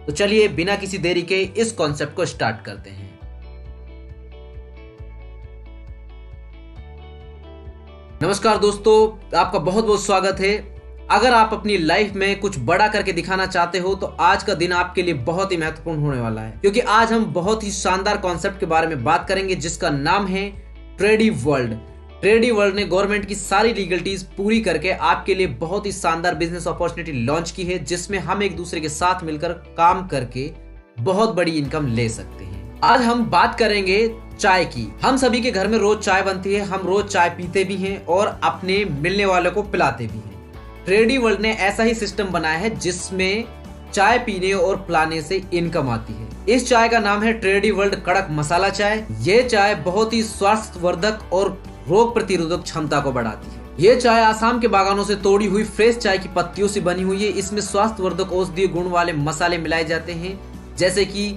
तो चलिए बिना किसी देरी के इस कॉन्सेप्ट को स्टार्ट करते हैं। नमस्कार दोस्तों, आपका बहुत बहुत स्वागत है। अगर आप अपनी लाइफ में कुछ बड़ा करके दिखाना चाहते हो तो आज का दिन आपके लिए बहुत ही महत्वपूर्ण होने वाला है, क्योंकि आज हम बहुत ही शानदार कॉन्सेप्ट के बारे में बात करेंगे जिसका नाम है ट्रेडी वर्ल्ड। ट्रेडी वर्ल्ड ने गवर्नमेंट की सारी लीगलिटीज पूरी करके आपके लिए बहुत ही शानदार बिजनेस अपॉर्चुनिटी लॉन्च की है, जिसमें हम एक दूसरे के साथ मिलकर काम करके बहुत बड़ी इनकम ले सकते हैं। आज हम बात करेंगे चाय की। हम सभी के घर में रोज चाय बनती है, हम रोज चाय पीते भी हैं और अपने मिलने वालों को पिलाते भी हैं। ट्रेडी वर्ल्ड ने ऐसा ही सिस्टम बनाया है जिसमें चाय पीने और पिलाने से इनकम आती है। इस चाय का नाम है ट्रेडी वर्ल्ड कड़क मसाला चाय। ये चाय बहुत ही स्वास्थ्यवर्धक और रोग प्रतिरोधक क्षमता को बढ़ाती है। ये चाय आसाम के बागानों से तोड़ी हुई फ्रेश चाय की पत्तियों से बनी हुई है। इसमें स्वास्थ्यवर्धक औषधीय गुण वाले मसाले मिलाए जाते हैं, जैसे कि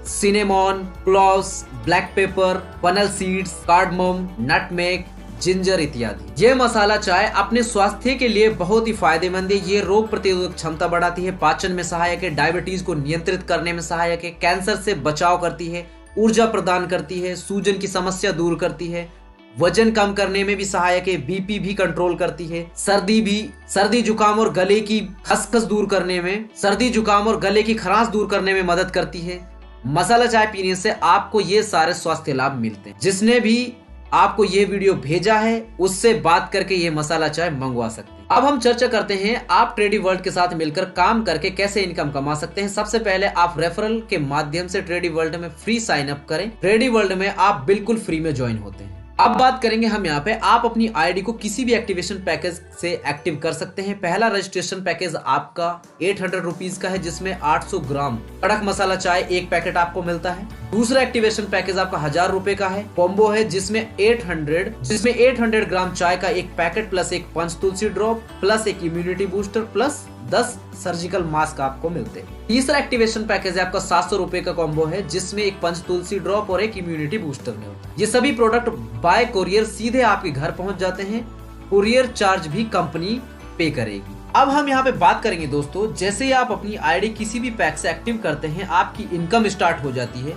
cinnamon, cloves, black pepper, funnel seeds, cardamom, nutmeg, ginger इत्यादि। ये मसाला चाय अपने स्वास्थ्य के लिए बहुत ही फायदेमंद है। ये रोग प्रतिरोधक क्षमता बढ़ाती है, पाचन में सहायक है, डायबिटीज को नियंत्रित करने में सहायक है, कैंसर से बचाव करती है, ऊर्जा प्रदान करती है, सूजन की समस्या दूर करती है, वजन कम करने में भी सहायक है, बीपी भी कंट्रोल करती है, सर्दी जुकाम और गले की खसखस दूर करने में, सर्दी जुकाम और गले की खराश दूर करने में मदद करती है। मसाला चाय पीने से आपको ये सारे स्वास्थ्य लाभ मिलते हैं। जिसने भी आपको ये वीडियो भेजा है उससे बात करके ये मसाला चाय मंगवा सकते हैं। अब हम चर्चा करते हैं आप ट्रेडी वर्ल्ड के साथ मिलकर काम करके कैसे इनकम कमा सकते हैं। सबसे पहले आप रेफरल के माध्यम से ट्रेडी वर्ल्ड में फ्री साइन अप करें। ट्रेडी वर्ल्ड में आप बिल्कुल फ्री में ज्वाइन होते हैं। अब बात करेंगे हम यहाँ पे, आप अपनी आईडी को किसी भी एक्टिवेशन पैकेज से एक्टिव कर सकते हैं। पहला रजिस्ट्रेशन पैकेज आपका 800 रुपीज का है, जिसमें 800 ग्राम कड़क मसाला चाय एक पैकेट आपको मिलता है। दूसरा एक्टिवेशन पैकेज आपका 1000 रुपए का है, कॉम्बो है, जिसमें 800 ग्राम चाय का एक पैकेट प्लस एक पंच तुलसी ड्रॉप प्लस एक immunity booster plus 10 surgical mask आपको मिलते हैं। तीसरा एक्टिवेशन पैकेज है आपका 700 रुपए का कॉम्बो है, जिसमें एक पंच तुलसी ड्रॉप और एक इम्यूनिटी बूस्टर है। ये सभी प्रोडक्ट बाय कोरियर सीधे आपके घर पहुंच जाते हैं। कुरियर चार्ज भी कंपनी पे करेगी। अब हम यहाँ पे बात करेंगे दोस्तों, जैसे ही आप अपनी आईडी किसी भी पैक से एक्टिव करते हैं आपकी इनकम स्टार्ट हो जाती है।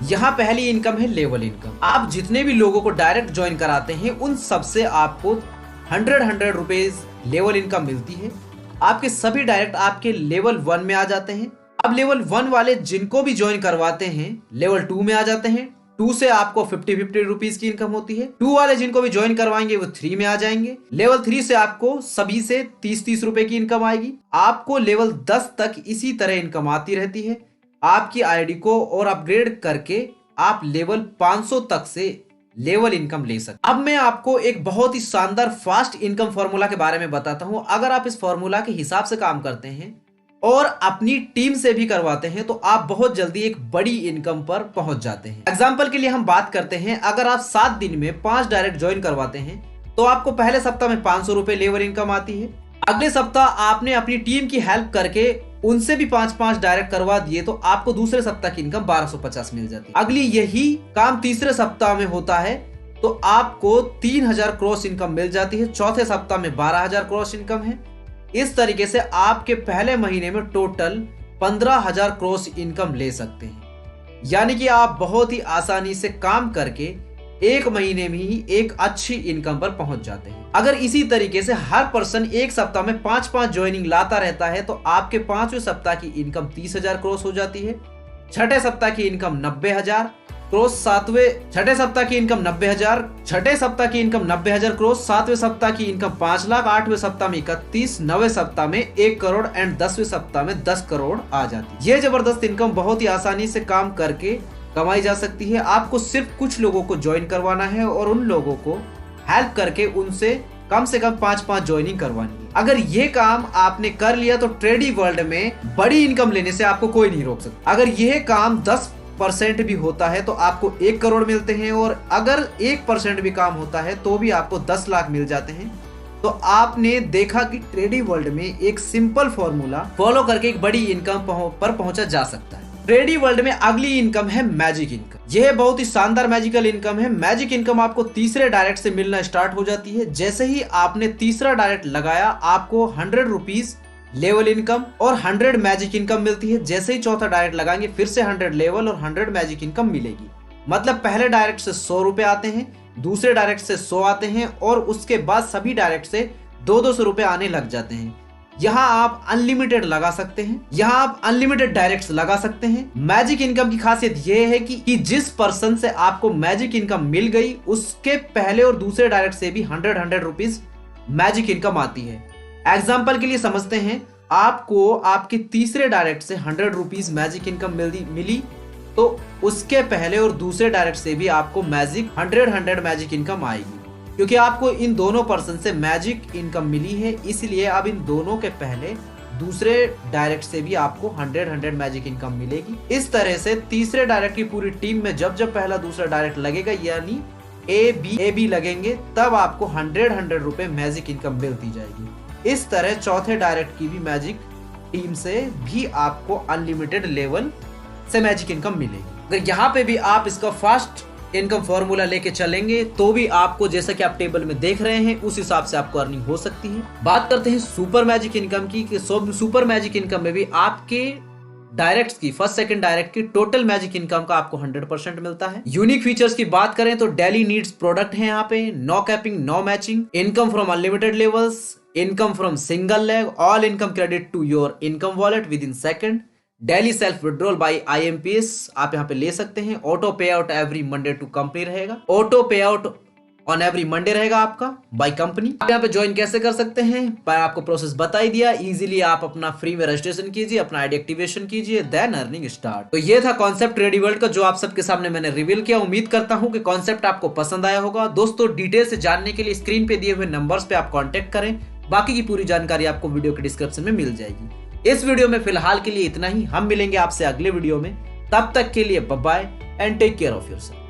यहाँ पहली इनकम है लेवल इनकम। आप जितने भी लोगों को डायरेक्ट ज्वाइन कराते हैं उन सबसे आपको 100 रुपीज लेवल इनकम मिलती है। आपके सभी डायरेक्ट आपके लेवल 1 में आ जाते हैं। अब लेवल 1 वाले जिनको भी ज्वाइन करवाते हैं लेवल 2 में आ जाते हैं। 2 से आपको 50 रुपीज की इनकम होती है। 2 वाले जिनको भी ज्वाइन करवाएंगे वो 3 में आ जाएंगे। लेवल 3 से आपको सभी से 30 रुपए की इनकम आएगी। आपको लेवल 10 तक इसी तरह इनकम आती रहती है। आपकी आईडी को और अपग्रेड करके आप लेवल 500 तक से लेवल इनकम ले सकते। अब मैं आपको एक बहुत ही शानदार फास्ट इनकम फॉर्मूला के बारे में बताता हूं। अगर आप इस फॉर्मूला के हिसाब से काम करते हैं और अपनी टीम से भी करवाते हैं तो आप बहुत जल्दी एक बड़ी इनकम पर पहुंच जाते हैं। एग्जांपल के लिए हम बात करते हैं, अगर आप 7 दिन में 5 डायरेक्ट ज्वाइन करवाते हैं तो आपको पहले सप्ताह में 500 रुपए लेवल इनकम आती है। अगले सप्ताह आपने अपनी टीम की हेल्प करके उनसे भी 5 डायरेक्ट करवा दिए तो आपको दूसरे सप्ताह की इनकम 1250 मिल जाती है। अगली यही काम तीसरे सप्ताह में होता है तो आपको 3000 क्रॉस इनकम मिल जाती है। चौथे सप्ताह में 12000 क्रॉस इनकम है। इस तरीके से आपके पहले महीने में टोटल 15000 क्रॉस इनकम ले सकते हैं। यानी कि आप बहुत ही आसानी से काम करके एक महीने में ही एक अच्छी इनकम पर पहुंच जाते हैं। अगर इसी तरीके से हर पर्सन एक सप्ताह में 5 ज्वाइनिंग लाता रहता है तो आपके 5वें सप्ताह की इनकम 30,000 क्रॉस हो जाती है। छठे सप्ताह की इनकम 90,000 क्रॉस, छठे सप्ताह की इनकम 90,000, छठे सप्ताह की इनकम 90,000 क्रॉस, 7वें सप्ताह की इनकम 5 लाख, 8वें सप्ताह में 31, 9वें सप्ताह में 1 करोड़ एंड 10वें सप्ताह में 10 करोड़ आ जाती है। ये जबरदस्त इनकम बहुत ही आसानी से काम करके कमाई जा सकती है। आपको सिर्फ कुछ लोगों को ज्वाइन करवाना है और उन लोगों को हेल्प करके उनसे कम से कम 5 ज्वाइनिंग करवानी है। अगर ये काम आपने कर लिया तो ट्रेडी वर्ल्ड में बड़ी इनकम लेने से आपको कोई नहीं रोक सकता। अगर यह काम 10% भी होता है तो आपको 1 करोड़ मिलते हैं और अगर 1% भी काम होता है तो भी आपको 10 लाख मिल जाते हैं। तो आपने देखा कि ट्रेडी वर्ल्ड में एक सिंपल फॉर्मूला फॉलो करके एक बड़ी इनकम पर पहुंचा जा सकता है। ट्रेडी वर्ल्ड में अगली इनकम है मैजिक इनकम। यह बहुत ही शानदार मैजिकल इनकम है। मैजिक इनकम आपको तीसरे डायरेक्ट से मिलना स्टार्ट हो जाती है। जैसे ही आपने तीसरा डायरेक्ट लगाया आपको 100 रुपीज लेवल इनकम और 100 मैजिक इनकम मिलती है। जैसे ही चौथा डायरेक्ट लगाएंगे फिर से 100 लेवल और 100 मैजिक इनकम मिलेगी। मतलब पहले डायरेक्ट से 100 रुपए आते हैं, दूसरे डायरेक्ट से 100 आते हैं और उसके बाद सभी डायरेक्ट से 200 रुपए आने लग जाते हैं। यहाँ आप अनलिमिटेड लगा सकते हैं, यहाँ आप अनलिमिटेड डायरेक्ट्स लगा सकते हैं। मैजिक इनकम की खासियत यह है कि जिस पर्सन से आपको मैजिक इनकम मिल गई उसके पहले और दूसरे डायरेक्ट से भी 100 रुपीज मैजिक इनकम आती है। एग्जाम्पल के लिए समझते हैं, आपको आपके तीसरे डायरेक्ट से 100 रुपीज मैजिक इनकम मिली तो उसके पहले और दूसरे डायरेक्ट से भी आपको मैजिक 100 मैजिक इनकम आएगी। क्योंकि आपको इन दोनों पर्सन से मैजिक इनकम मिली है, इसलिए अब इन दोनों के पहले दूसरे डायरेक्ट से भी आपको 100 मैजिक इनकम मिलेगी। इस तरह से तीसरे डायरेक्ट की पूरी टीम में जब जब पहला दूसरा डायरेक्ट लगेगा यानी ए बी लगेंगे तब आपको 100 रुपए मैजिक इनकम मिलती जाएगी। इस तरह चौथे डायरेक्ट की भी मैजिक टीम से भी आपको अनलिमिटेड लेवल से मैजिक इनकम मिलेगी। अगर यहाँ पे भी आप इसका फास्ट इनकम फॉर्मूला लेके चलेंगे तो भी आपको, जैसा कि आप टेबल में देख रहे हैं, उस हिसाब से आपको अर्निंग हो सकती है। बात करते हैं सुपर मैजिक इनकम की कि सुपर मैजिक इनकम में भी आपके डायरेक्ट्स की, फर्स्ट सेकंड डायरेक्ट की टोटल मैजिक इनकम का आपको 100% मिलता है। यूनिक फीचर्स की बात करें तो डेली नीड्स प्रोडक्ट है यहाँ पे, no capping no matching, income from unlimited levels, income from single leg, all income credit to your income wallet within second, daily self withdrawal by IMPS आप यहाँ पे ले सकते हैं, auto pay out every Monday to company रहेगा, auto pay out on every Monday रहेगा आपका by company. आप यहाँ पे ज्वाइन कैसे कर सकते हैं पर आपको प्रोसेस बता ही दिया। इजीली आप अपना फ्री में रजिस्ट्रेशन कीजिए, अपना आईडी एक्टिवेशन कीजिए, देन अर्निंग स्टार्ट। तो ये था कॉन्सेप्ट रेडी वर्ल्ड का जो आप सबके सामने मैंने रिवील किया। उम्मीद करता हूँ कि कॉन्सेप्ट आपको पसंद आया होगा। दोस्तों डिटेल से जानने के लिए स्क्रीन पे दिए हुए नंबर्स पे आप कॉन्टेक्ट करें, बाकी की पूरी जानकारी आपको वीडियो के डिस्क्रिप्शन में मिल जाएगी। इस वीडियो में फिलहाल के लिए इतना ही, हम मिलेंगे आपसे अगले वीडियो में। तब तक के लिए bye bye and take care of yourself.